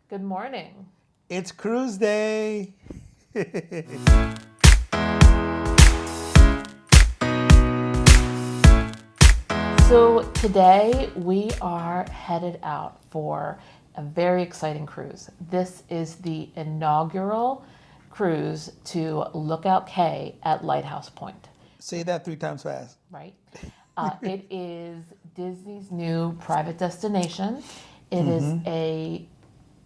Good morning. It's cruise day. So today we are headed out for a very exciting cruise. This is the inaugural cruise to Lookout Cay at Lighthouse Point, Say that 3 times fast. right? It is Disney's new private destination. It is a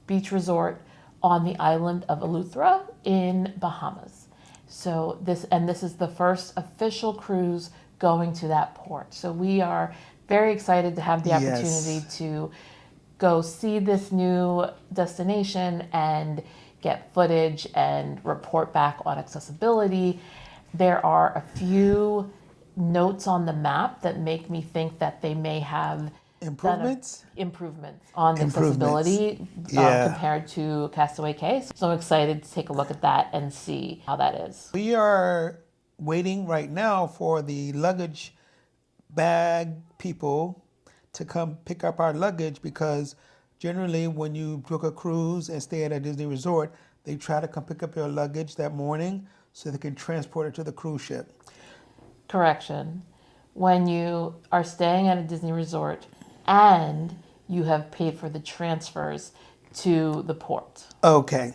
beach resort on the island of Eleuthera in Bahamas. So this is the first official cruise going to that port. So we are very excited to have the opportunity Yes. to go see this new destination and get footage and report back on accessibility. There are a few notes on the map that make me think that they may have Improvements? improvements on the Improvements. accessibility Yeah. compared to Castaway Cay. So I'm excited to take a look at that and see how that is. We are waiting right now for the luggage bag people to come pick up our luggage because generally when you book a cruise and stay at a Disney resort, they try to come pick up your luggage that morning so they can transport it to the cruise ship. Correction. When you are staying at a Disney resort and you have paid for the transfers to the port. Okay.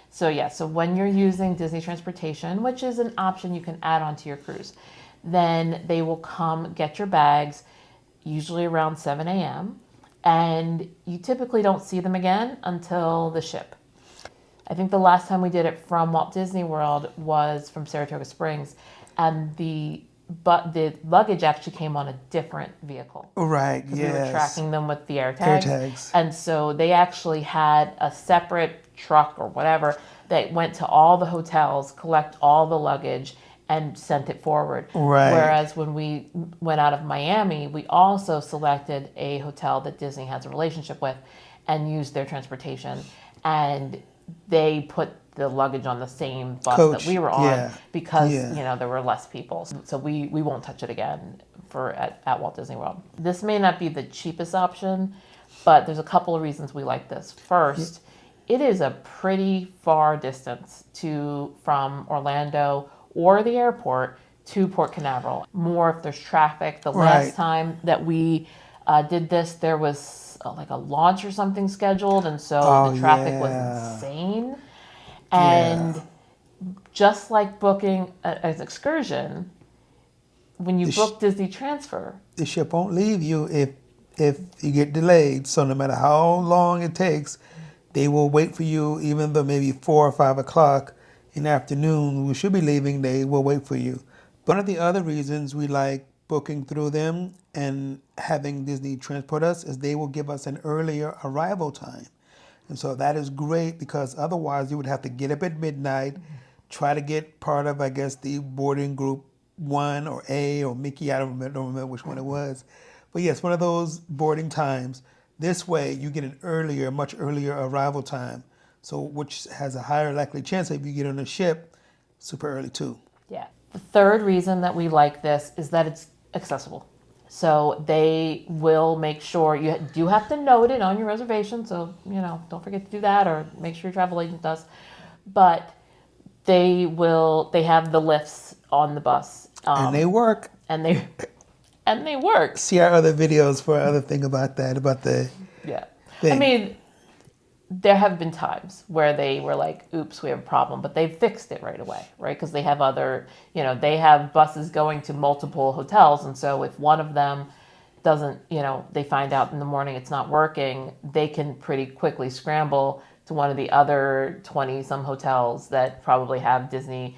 So when you're using Disney transportation, which is an option you can add on to your cruise, then they will come get your bags, usually around 7 a.m., and you typically don't see them again until the ship. I think the last time we did it from Walt Disney World was from Saratoga Springs, and the luggage actually came on a different vehicle. Right, We were yes. tracking them with the AirTags. AirTags. And so they actually had a separate truck or whatever that went to all the hotels, collect all the luggage, and sent it forward. Right. Whereas when we went out of Miami, we also selected a hotel that Disney has a relationship with and used their transportation. And they put the luggage on the same bus Coach, that we were on yeah, because yeah. there were less people. So we won't touch it again at Walt Disney World. This may not be the cheapest option, but there's a couple of reasons we like this. First, it is a pretty far distance from Orlando or the airport to Port Canaveral. More if there's traffic. The last Right. time that we did this, there was like a launch or something scheduled, and so Oh, the traffic was yeah. insane. And just like booking an excursion, when you book Disney Transfer, The ship won't leave you if you get delayed. So no matter how long it takes, they will wait for you, even though maybe 4 or 5 o'clock in the afternoon we should be leaving. They will wait for you. But one of the other reasons we like booking through them and having Disney transport us is they will give us an earlier arrival time. And so that is great because otherwise you would have to get up at midnight, try to get part of, I guess, the boarding group 1 or A or Mickey. I don't remember which one it was. But yes, one of those boarding times. This way you get a much earlier arrival time. So which has a higher likely chance if you get on a ship super early too. yeah. The third reason that we like this is that it's accessible. So they will make sure you do have to note it on your reservation. So, don't forget to do that or make sure your travel agent does. But they have the lifts on the bus. And they work. And they work. See our other videos for other thing about that, about the Yeah. thing. I mean, there have been times where they were like, oops, we have a problem, but they've fixed it right away, right? Because they have they have buses going to multiple hotels. And so if one of them doesn't, they find out in the morning it's not working, they can pretty quickly scramble to one of the other 20 some hotels that probably have Disney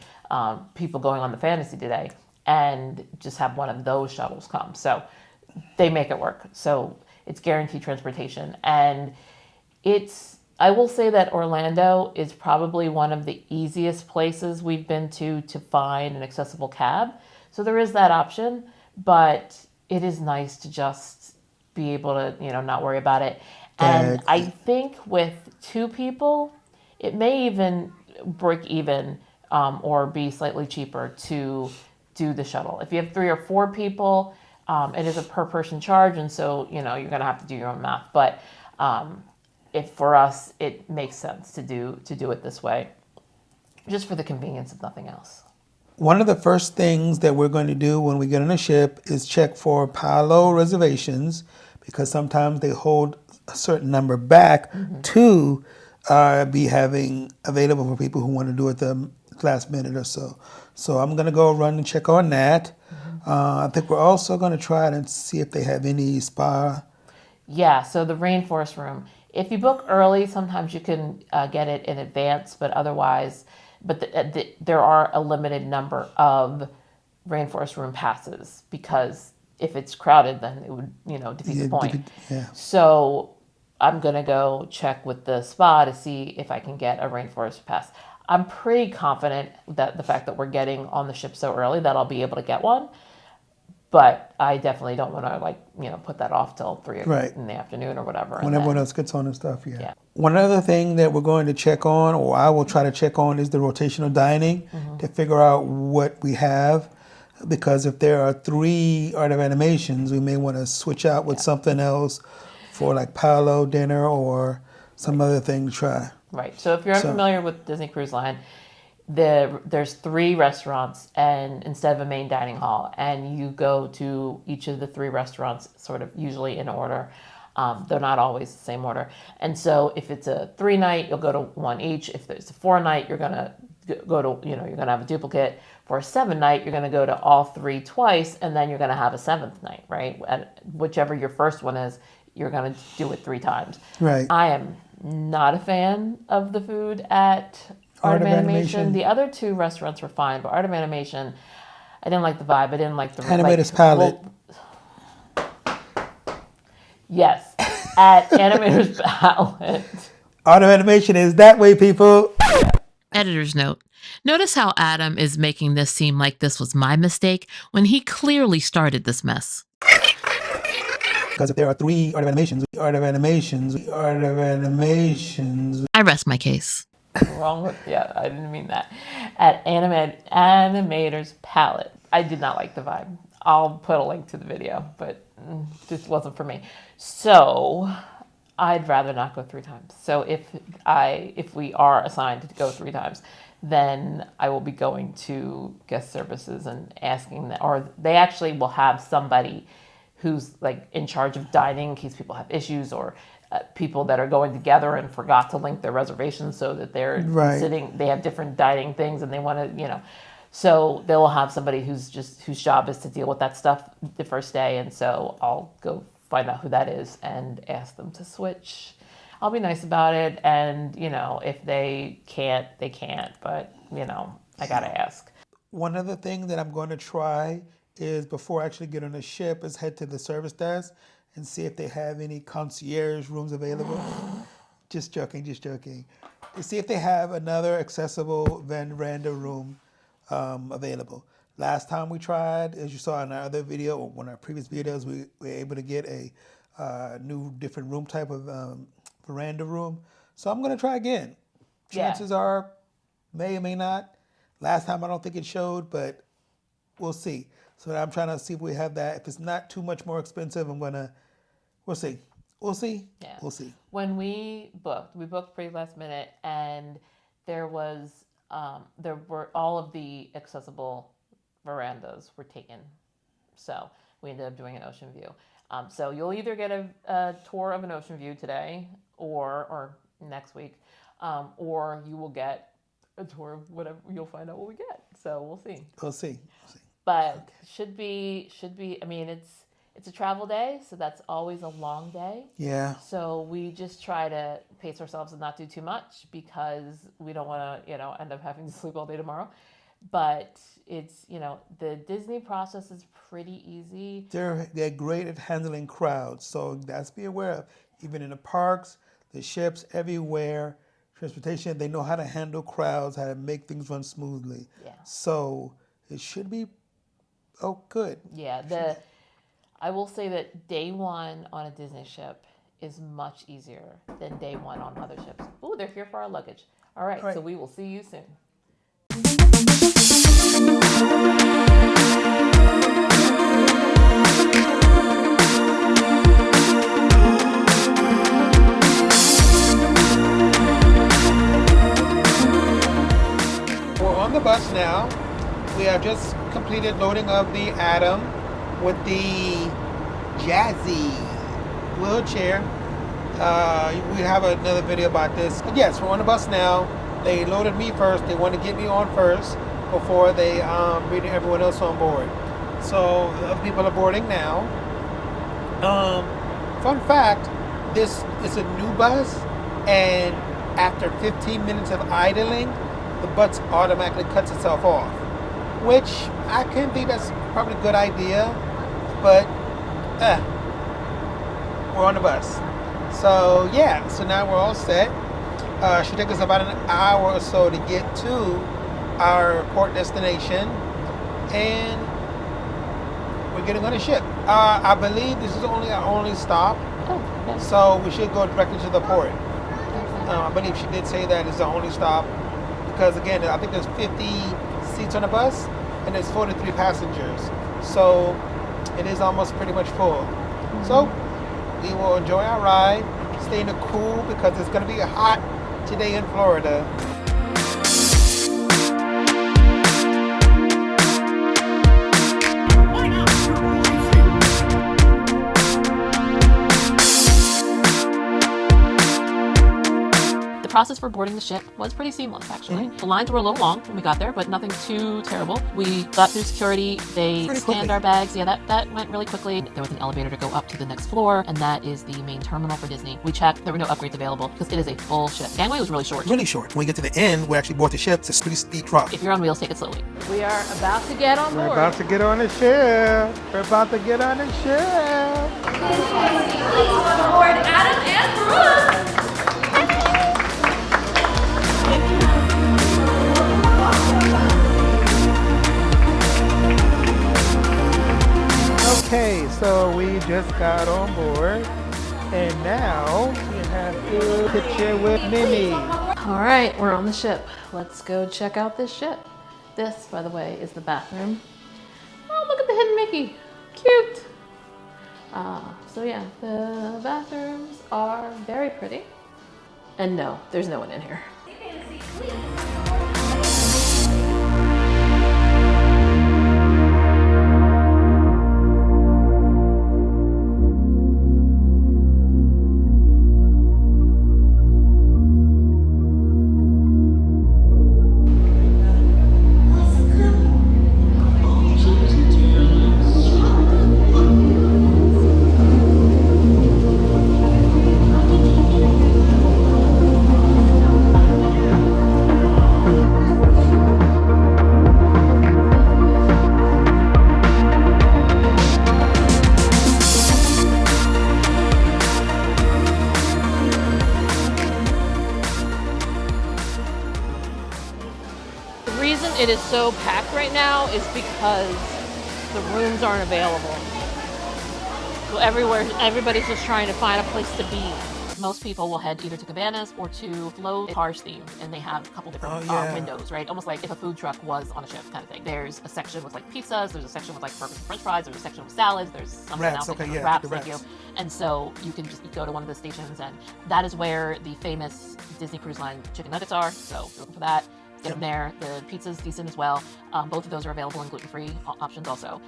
people going on the Fantasy today and just have one of those shuttles come. So they make it work. So it's guaranteed transportation. And I will say that Orlando is probably one of the easiest places we've been to find an accessible cab. So there is that option, but it is nice to just be able to, not worry about it. And I think with 2 people, it may even break even or be slightly cheaper to do the shuttle. If you have 3 or 4 people, it is a per person charge. And so, you're going to have to do your own math. But if for us it makes sense to do it this way, just for the convenience of nothing else. One of the first things that we're going to do when we get on a ship is check for Palo reservations, because sometimes they hold a certain number back to be having available for people who want to do it the last minute or so. So I'm going to go run and check on that. I think we're also going to try and see if they have any spa. Yeah, so the rainforest room. If you book early, sometimes you can get it in advance, but otherwise, there are a limited number of rainforest room passes, because if it's crowded, then it would, defeat the point. Yeah. So I'm gonna go check with the spa to see if I can get a rainforest pass. I'm pretty confident that the fact that we're getting on the ship so early that I'll be able to get one. But I definitely don't want to put that off till 3 Right. in the afternoon or whatever. When everyone else gets on and stuff, yeah. Yeah. One other thing that we're going to check on, or I will try to check on, is the rotational dining to figure out what we have. Because if there are 3 art of animations, we may want to switch out with something else for like Palo dinner or some other thing to try. Right. So if you're unfamiliar with Disney Cruise Line, there's 3 restaurants, and instead of a main dining hall, and you go to each of the 3 restaurants sort of usually in order. They're not always the same order. And so if it's a 3-night, you'll go to one each. If there's a 4-night, you're going to go to, you're going to have a duplicate. For a 7-night, you're going to go to all 3 twice, and then you're going to have a 7th night, right? And whichever your first one is, you're going to do it 3 times. Right. I am not a fan of the food at Art of Animation. The other 2 restaurants were fine, but Art of Animation, I didn't like the vibe. I didn't like the Animator's Palette. Yes, at Animator's Palette. Art of Animation is that way, people. Editor's note. Notice how Adam is making this seem like this was my mistake when he clearly started this mess. Because if there are 3 art of animations, art of animations, art of animations. I rest my case. Wrong with, I didn't mean that. At Animator's Palette. I did not like the vibe. I'll put a link to the video, but this wasn't for me. So I'd rather not go 3 times. So if we are assigned to go 3 times, then I will be going to guest services and asking them, or they actually will have somebody who's like in charge of dining in case people have issues, or people that are going together and forgot to link their reservations so that they're sitting, they have different dining things and they want to, so they will have somebody whose job is to deal with that stuff the first day. And so I'll go find out who that is and ask them to switch. I'll be nice about it. And, if they can't, they can't. But, I got to ask. One other thing that I'm going to try is, before I actually get on the ship, is head to the service desk and see if they have any concierge rooms available. Just joking. To see if they have another accessible veranda room available. Last time we tried, as you saw in our other video, or one of our previous videos, we were able to get a new different room type of veranda room. So I'm going to try again. Chances are may or may not. Last time I don't think it showed, but we'll see. So I'm trying to see if we have that. If it's not too much more expensive, we'll see. Yeah. We'll see. When we booked pretty last minute, and there were all of the accessible verandas were taken. So we ended up doing an ocean view. So you'll either get a tour of an ocean view today or next week, or you will get a tour of whatever. You'll find out what we get. So we'll see. But should be. I mean, it's a travel day, so that's always a long day. Yeah. So we just try to pace ourselves and not do too much, because we don't want to, end up having to sleep all day tomorrow. But it's, the Disney process is pretty easy. They're great at handling crowds, so that's be aware of. Even in the parks, the ships, everywhere, transportation, they know how to handle crowds, how to make things run smoothly. Yeah. So it should be good. Yeah. I will say that day 1 on a Disney ship is much easier than day 1 on other ships. Ooh, they're here for our luggage. All right. So we will see you soon. bus now. We have just completed loading of the Atom with the Jazzy wheelchair. We have another video about this. But yes, we're on the bus now. They loaded me first. They want to get me on first before they bring everyone else on board. So the other people are boarding now. Fun fact, this is a new bus, and after 15 minutes of idling, the bus automatically cuts itself off, which I can think that's probably a good idea, but we're on the bus. So yeah, so now we're all set. Should take us about an hour or so to get to our port destination, and we're getting on a ship. I believe this is only our only stop, so we should go directly to the port. I believe she did say that is the only stop, because again, I think there's 50 seats on the bus and there's 43 passengers, so it is almost pretty much full. So we will enjoy our ride, stay in the cool, because it's going to be hot today in Florida. The process for boarding the ship was pretty seamless, actually. The lines were a little long when we got there, but nothing too terrible. We got through security. They scanned our bags. Yeah, that went really quickly. There was an elevator to go up to the next floor, and that is the main terminal for Disney. We checked. There were no upgrades available because it is a full ship. Gangway was really short. Really short. When we get to the end, we actually board the ship. It's a pretty steep drop. If you're on wheels, take it slowly. We are about to get on board. We're about to get on the ship. We're about to get on the ship. On board Adam and Brooke. Okay, so we just got on board, and now we have a picture with Minnie. All right, we're on the ship. Let's go check out this ship. This, by the way, is the bathroom. Oh, look at the hidden Mickey. Cute. So yeah, the bathrooms are very pretty. And no, there's no one in here. It is so packed right now is because the rooms aren't available. So everybody's just trying to find a place to be. Most people will head either to Cabanas or to Flow Cars theme, and they have a couple different windows, right? Almost like if a food truck was on a ship kind of thing. There's a section with like pizzas, there's a section with like burgers and french fries, there's a section with salads, there's something else, wraps, thank you. And so you can just go to one of the stations, and that is where the famous Disney Cruise Line chicken nuggets are. So if you're looking for that, get them there. The pizza's decent as well. Both of those are available in gluten-free options also.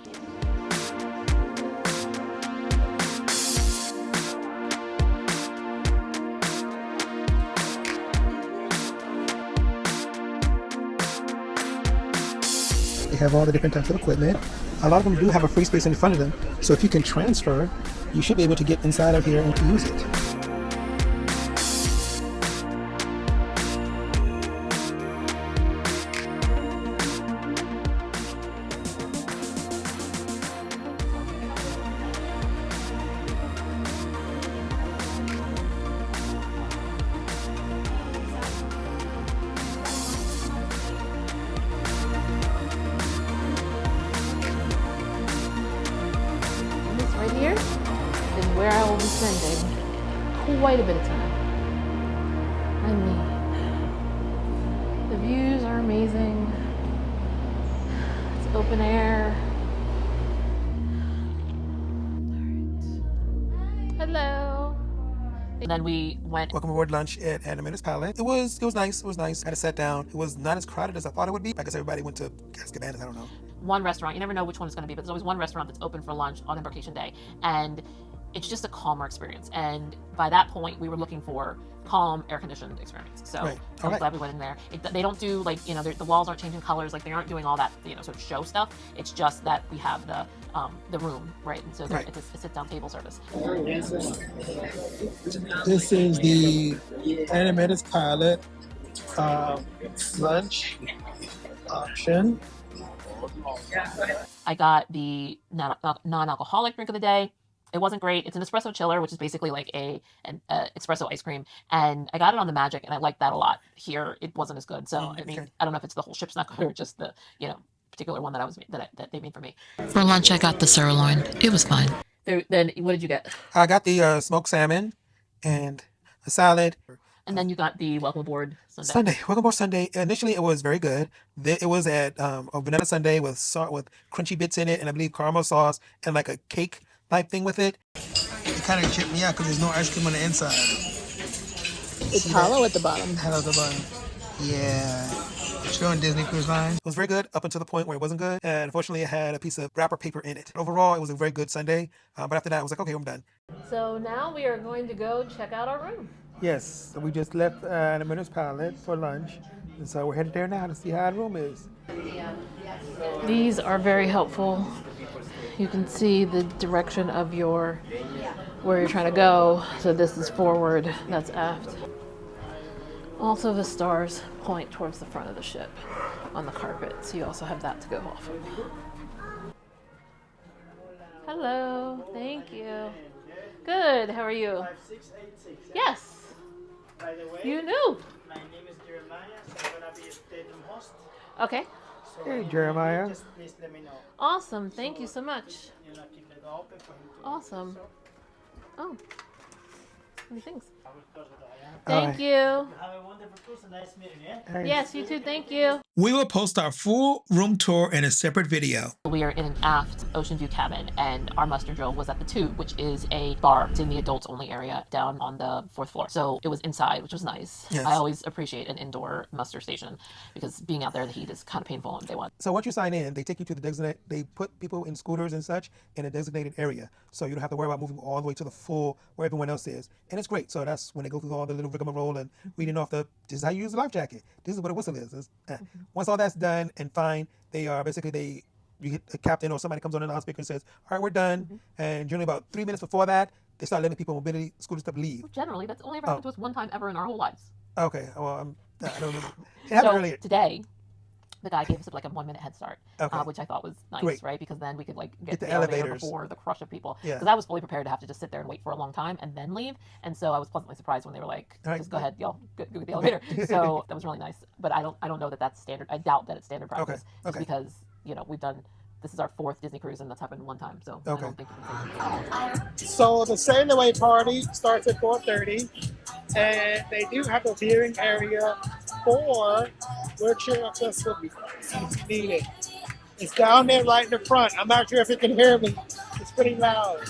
They have all the different types of equipment. A lot of them do have a free space in front of them. So if you can transfer, you should be able to get inside of here and to use it. Right here is where I will be spending quite a bit of time. I mean, the views are amazing. It's open air. Hello. Then we went. Welcome aboard lunch at Animator's Palette. It was nice. It was nice. I had to sit down. It was not as crowded as I thought it would be. I guess everybody went to Cabanas. I don't know. One restaurant. You never know which one it's going to be, but there's always one restaurant that's open for lunch on Embarkation Day, and it's just a calmer experience. And by that point, we were looking for calm, air-conditioned experience. So Right. I'm Okay. glad we went in there. They don't do like the walls aren't changing colors, like they aren't doing all that sort of show stuff. It's just that we have the room, right? And so Right. it's a sit-down table service. This is the Animator's Palette lunch option. I got the non-alcoholic drink of the day. It wasn't great. It's an espresso chiller, which is basically like an espresso ice cream. And I got it on the Magic, and I liked that a lot. Here, it wasn't as good. So, I mean, Okay. I don't know if it's the whole ship's not good or just the, particular one that they made for me. For lunch, I got the sirloin. It was fine. Then what did you get? I got the smoked salmon and a salad. And then you got the Welcome Aboard Sunday. Sunday, welcome aboard Sunday. Initially, it was very good. It was at a vanilla sundae with crunchy bits in it, and I believe caramel sauce and like a cake type thing with it. It kind of tripped me out because there's no ice cream on the inside. It's hollow at the bottom. Hello, the bun. Yeah. Showing Disney Cruise Line. It was very good up until the point where it wasn't good. And unfortunately, it had a piece of wrapper paper in it. Overall, it was a very good Sunday. But after that, I was like, okay, I'm done. So now we are going to go check out our room. Yes, so we just left Animator's Palette for lunch. And so we're headed there now to see how the room is. These are very helpful. You can see the direction of where you're trying to go. So this is forward, that's aft. Also, the stars point towards the front of the ship on the carpet, so you also have that to go off of. Hello, thank you. Good, how are you? 5686. Yes, By the way, you knew. my name is Jeremiah, so I'm gonna be a stadium host. Okay, So Hey, Jeremiah. just please let me know. awesome, thank you so much. You know, keep the door open for him to. Awesome. So, Oh, many things. I will close the door. Yeah. Thank you. You have a wonderful cruise and nice meeting. Yeah. Yes, you too, thank you. We will post our full room tour in a separate video. We are in an aft ocean view cabin, and our muster drill was at the Tube, which is a bar. It's in the adults only area down on the 4th floor. So it was inside, which was nice. Yes. I always appreciate an indoor muster station because being out there in the heat is kind of painful on day one. So once you sign in, they take you to the designated, they put people in scooters and such in a designated area. So you don't have to worry about moving all the way to the full where everyone else is. And it's great. So that's when they go through all the little rigmarole and reading off this is how you use a life jacket. This is what a whistle is. Once all that's done and fine, they are basically, you get the captain or somebody comes on the loudspeaker and says, all right, we're done. And generally about 3 minutes before that, they start letting people mobility scooter stuff leave. Generally, that's only ever happened to us one time ever in our whole lives. Okay, well, I don't know. It happened So earlier. today, the guy gave us like a 1 minute head start, Okay. which I thought was nice, Great. right? Because then we could like Get the the elevator elevators. before the crush of people. Yeah. Because I was fully prepared to have to just sit there and wait for a long time and then leave. And so I was pleasantly surprised when they were like, All right, just go bye. ahead, y'all, go get the elevator. So that was really nice. But I don't know that that's standard. I doubt that it's standard practice. Just okay. because we've done. This is our 4th Disney cruise, and that's happened one time. So I Okay. don't think you can say So the sail away party starts at 4:30, and they do have a viewing area for wheelchair accessible if needed. It's down there right in the front. I'm not sure if you can hear me. It's pretty loud.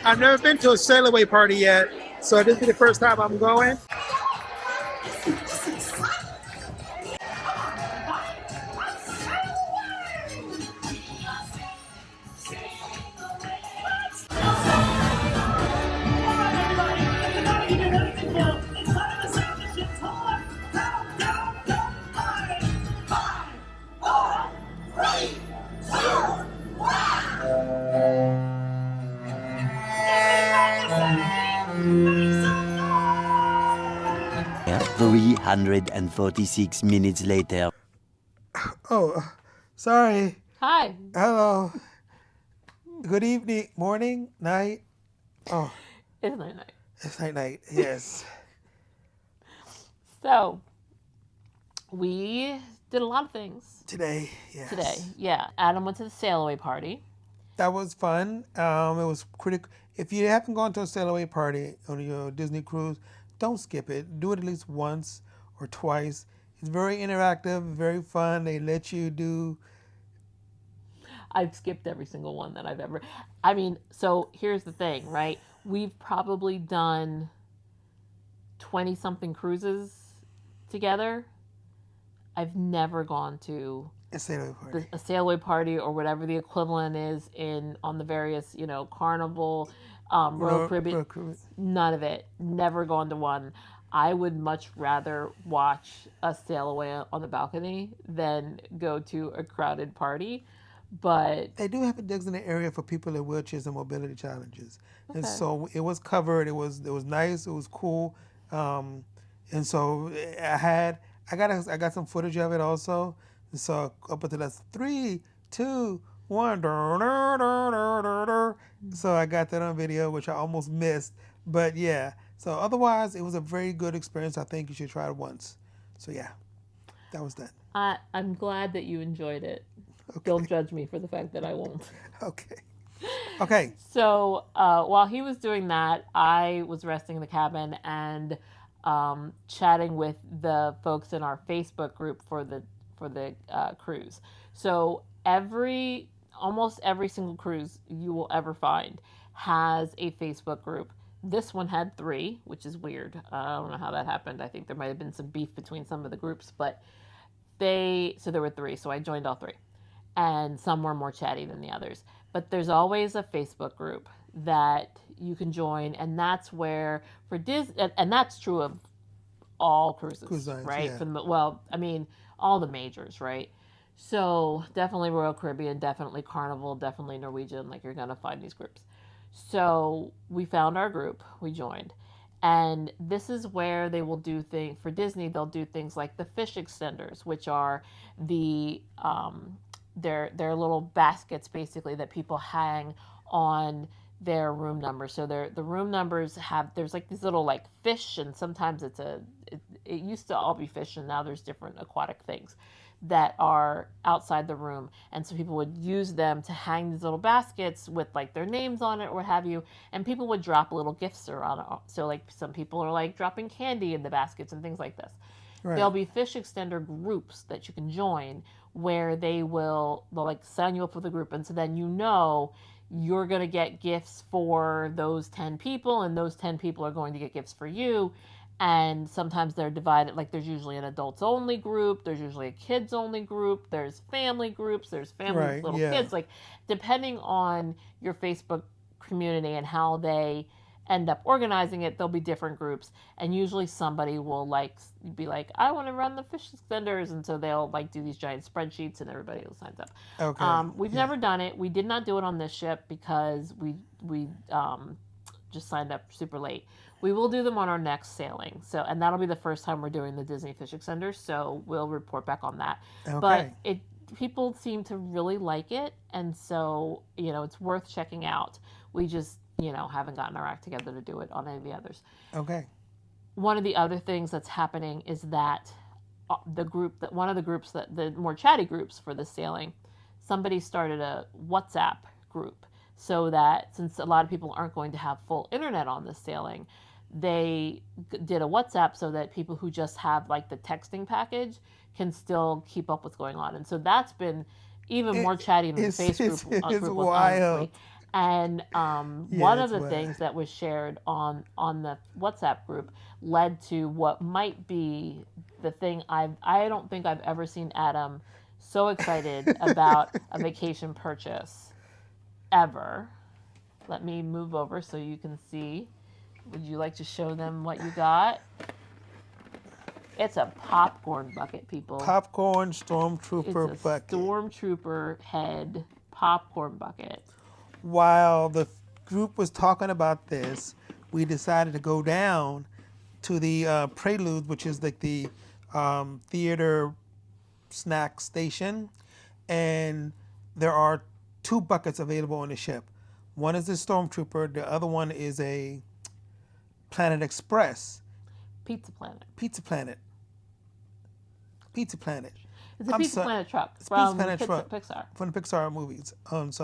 I've never been to a sail away party yet, so this is the first time I'm going. Yeah, 346 minutes later. Oh, sorry. Hi. Hello. Good evening, morning, night. Oh, It's night. it's night. Yes. So we did a lot of things Today, yes. today. Yeah. Adam went to the sail away party. That was fun. It was critical. If you haven't gone to a sail away party on your Disney cruise, don't skip it. Do it at least once or twice. It's very interactive, very fun. They let you do. I've skipped every single one that I've ever. I mean, so here's the thing, right? We've probably done 20 something cruises together. I've never gone to A sailor party. a sailaway party or whatever the equivalent is on the various, Carnival, Royal Caribbean. None of it. Never gone to one. I would much rather watch a sail away on the balcony than go to a crowded party. But They do have a designated area for people in wheelchairs and mobility challenges, and Okay. so it was covered. It was nice. It was cool, and so I got some footage of it also. And so up until that's 3, 2, 1. So I got that on video, which I almost missed. But yeah. So otherwise, it was a very good experience. I think you should try it once. So yeah, that was that. I'm glad that you enjoyed it. Don't judge me for the fact that I won't. Okay. Okay. So while he was doing that, I was resting in the cabin and chatting with the folks in our Facebook group for the cruise. So almost every single cruise you will ever find has a Facebook group. This one had 3, which is weird. I don't know how that happened. I think there might have been some beef between some of the groups, but so there were 3. So I joined all 3. And some were more chatty than the others. But there's always a Facebook group that you can join, and that's where for Disney, and that's true of all cruises, lines, right? yeah. All the majors, right? So definitely Royal Caribbean, definitely Carnival, definitely Norwegian. Like, you're gonna find these groups. So we found our group, we joined, and this is where they will do things for Disney. They'll do things like the fish extenders, which are the they're little baskets basically that people hang on their room numbers. So the room numbers there's like these little like fish, and sometimes it used to all be fish, and now there's different aquatic things that are outside the room. And so people would use them to hang these little baskets with like their names on it or what have you, and people would drop little gifts around it. So like some people are like dropping candy in the baskets and things like this. Right. There'll be fish extender groups that you can join where they'll like sign you up for the group, and so then you're going to get gifts for those 10 people, and those 10 people are going to get gifts for you. And sometimes they're divided, like there's usually an adults only group, there's usually a kids only group, there's family groups, there's family with little kids. Like, depending on your Facebook community and how they end up organizing it, there'll be different groups, and usually somebody will be like, I want to run the fish extenders, and so they'll like do these giant spreadsheets, and everybody signs up. Okay. We've never done it. We did not do it on this ship because we just signed up super late. We will do them on our next sailing, and that'll be the first time we're doing the Disney fish extenders, so we'll report back on that. Okay. But people seem to really like it, and so it's worth checking out. We just haven't gotten our act together to do it on any of the others. Okay. One of the other things that's happening is that one of the groups, that the more chatty groups for the sailing, somebody started a WhatsApp group, so that since a lot of people aren't going to have full internet on this sailing, they did a WhatsApp so that people who just have like the texting package can still keep up what's going on. And so that's been even more chatty than the Facebook group was, honestly. And one of the things that was shared on the WhatsApp group led to what might be the thing I don't think I've ever seen Adam so excited about a vacation purchase ever. Let me move over so you can see. Would you like to show them what you got? It's a popcorn bucket, people. Popcorn Stormtrooper It's a bucket. Stormtrooper head popcorn bucket. While the group was talking about this, we decided to go down to the Prelude, which is like the theater snack station, and there are 2 buckets available on the ship. One is the Stormtrooper, the other one is a Planet Express. Pizza Planet. Pizza Planet. It's a Pizza Planet truck It's from Pizza Planet truck Pixar. from the Pixar movies. So I was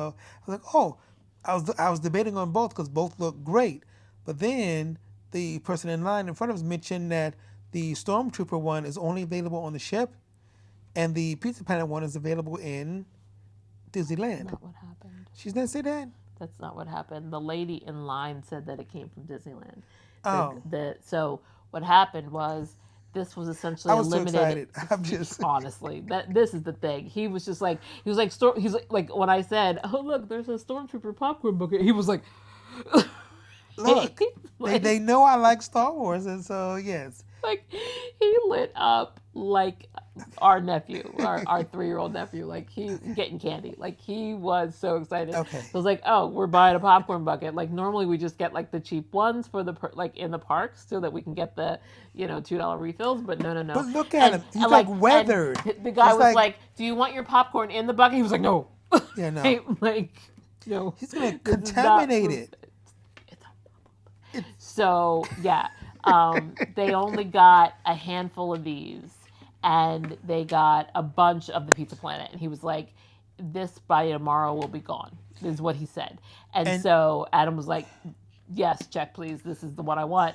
like, oh, I was debating on both because both look great. But then the person in line in front of us mentioned that the Stormtrooper one is only available on the ship, and the Pizza Planet one is available in Disneyland. Not what happened. She didn't say that. That's not what happened. The lady in line said that it came from Disneyland. Oh. So what happened was this was essentially I was so limited. excited. I'm just Honestly, this is the thing. He was just like he's like when I said, "Oh look, there's a stormtrooper popcorn bucket." He was like, look. like, they know I like Star Wars, and so yes. like he lit up like our nephew, our 3-year-old nephew, like he getting candy. Like he was so excited. Okay. So I was like, oh, we're buying a popcorn bucket. Like normally we just get like the cheap ones for the like in the parks so that we can get the $2 refills. But no. But look at him. He's like weathered. The guy It's was like, do you want your popcorn in the bucket? He was like, no. Yeah, no. like no. He's gonna This is contaminate not- it. So yeah, they only got a handful of these, and they got a bunch of the Pizza Planet. And he was like, "This by tomorrow will be gone," is what he said. And so Adam was like, "Yes, check please. This is the one I want."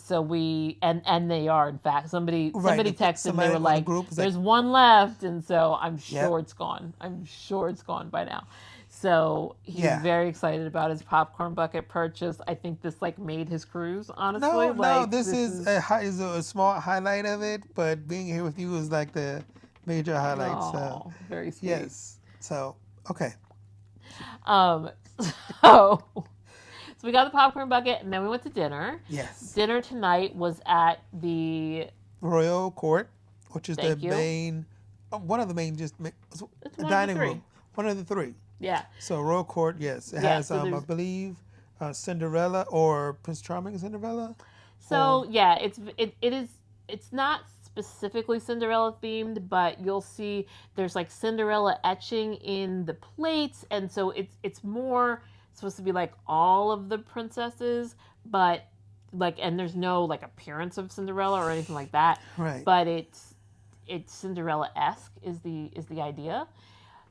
So we and they are in fact somebody texted. Somebody They were on the like, group was like- "There's one left," and so I'm sure Yep. it's gone. I'm sure it's gone by now. So he's Yeah. very excited about his popcorn bucket purchase. I think this like made his cruise. Honestly, No, like, this is a small highlight of it, but being here with you is like the major highlight. So very sweet. yes. So okay. So, so we got the popcorn bucket, and then we went to dinner. Yes. Dinner tonight was at the Royal Court, which is Thank the you. main, one of the main, just one of the dining three. room. One of the three. yeah. So Royal Court, yes, it Yeah, has so I there's- believe Cinderella or Prince Charming and Cinderella. So yeah, it's not specifically Cinderella themed, but you'll see there's like Cinderella etching in the plates, and so it's more supposed to be like all of the princesses, but like and there's no like appearance of Cinderella or anything like that. Right. But it's Cinderella-esque is the idea.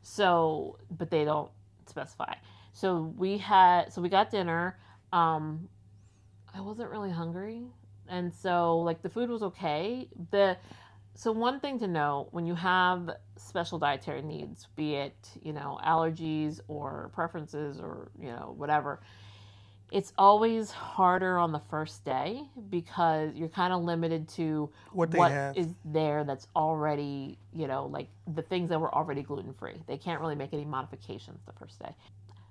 So, but they don't specify. So we got dinner. I wasn't really hungry, and so like the food was okay. So one thing to know when you have special dietary needs, be it allergies or preferences or whatever, it's always harder on the first day because you're kind of limited to What they have. is there that's already, like the things that were already gluten-free. They can't really make any modifications the first day.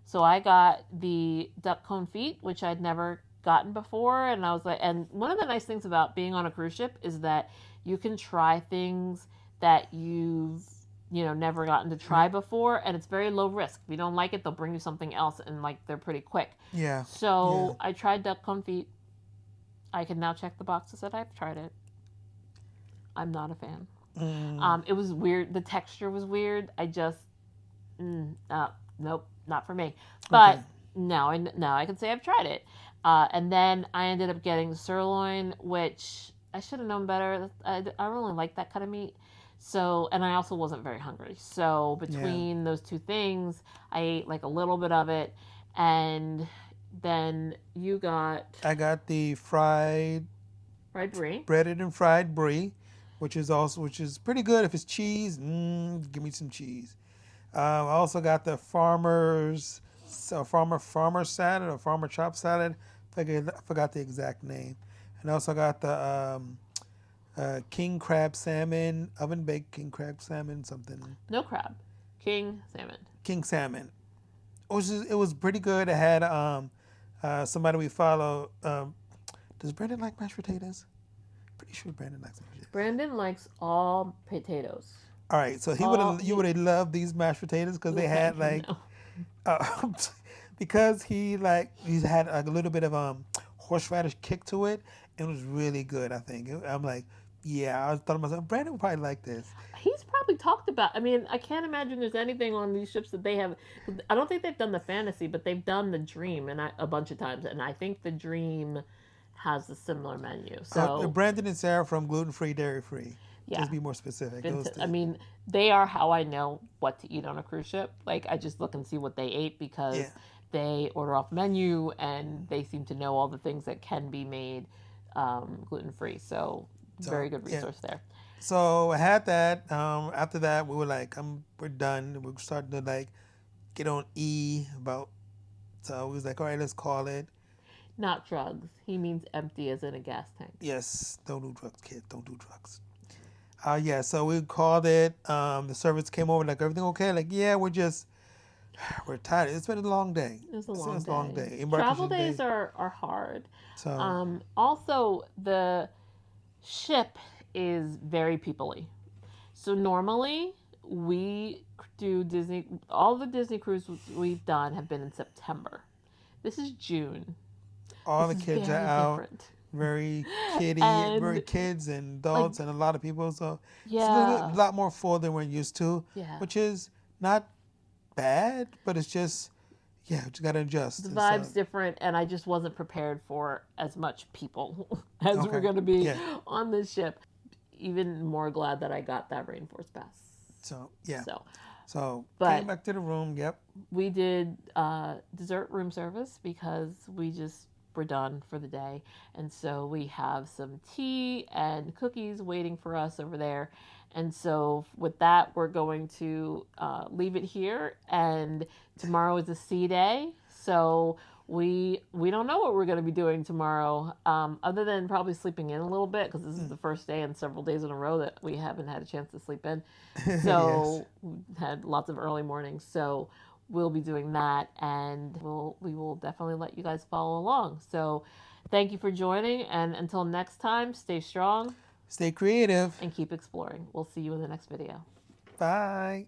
So I got the duck cone feet, which I'd never gotten before. And I was like, and one of the nice things about being on a cruise ship is that you can try things that you've never gotten to try before, and it's very low risk. If you don't like it, they'll bring you something else, and like they're pretty quick. Yeah. So I tried duck cone feet. I can now check the boxes that I've tried it. I'm not a fan. It was weird. The texture was weird. I just nope, not for me. But now I can say I've tried it. And then I ended up getting sirloin, which I should have known better. I don't really like that kind of meat. So, and I also wasn't very hungry. So between those two things, I ate like a little bit of it. And then I got the fried brie. breaded and fried brie, which is pretty good. If it's cheese, give me some cheese. I also got the farmer salad or farmer chop salad. I forgot the exact name. And I also got the king crab salmon, oven baked king crab salmon, something. No crab. King salmon. King salmon. It was pretty good. It had somebody we follow. Does Brandon like mashed potatoes? Pretty sure Brandon likes mashed potatoes. Brandon likes all potatoes. All right, so you would have loved these mashed potatoes because they had like, because he's had a little bit of horseradish kick to it. It was really good. I think I'm like, yeah. I thought to myself, Brandon would probably like this. He's probably talked about. I mean, I can't imagine there's anything on these ships that they have. I don't think they've done the fantasy, but they've done the dream a bunch of times, and I think the dream has a similar menu. So Brandon and Sarah from Gluten Free, Dairy Free. Yeah. Just be more specific. Those two. I mean, they are how I know what to eat on a cruise ship. Like, I just look and see what they ate because they order off menu and they seem to know all the things that can be made gluten free. So very good resource there. So I had that. After that, we were like, we're done. We're starting to like get on E about. So we was like, all right, let's call it. Not drugs. He means empty as in a gas tank. Yes, don't do drugs, kid. Don't do drugs. Yeah, so we called it. The service came over, like, everything okay? Like, yeah, we're tired. It's been a long day. It was a It's long been day. a long day. Travel Embarkation days Day. are hard. So Also, the ship is very people-y. So normally we do Disney. All the Disney cruises we've done have been in September. This is June. all the This is kids are very out. different. Very kiddie, And, very kids and adults and a lot of people. So it's Yeah. a lot more full than we're used to, Yeah. which is not bad, but it's just, yeah, you got to adjust. The And vibe's so, different, and I just wasn't prepared for as much people as Okay. we're going to be Yeah. on this ship. Even more glad that I got that rainforest pass. so yeah. So So But- came back to the room. Yep. we did dessert room service because we just were done for the day, and so we have some tea and cookies waiting for us over there. And so with that, we're going to leave it here, and tomorrow is a sea day, so we don't know what we're going to be doing tomorrow, other than probably sleeping in a little bit, because this is the first day in several days in a row that we haven't had a chance to sleep in. So we had lots of early mornings, so we'll be doing that, and we will definitely let you guys follow along. So thank you for joining, and until next time, stay strong Stay creative. and keep exploring. We'll see you in the next video. Bye.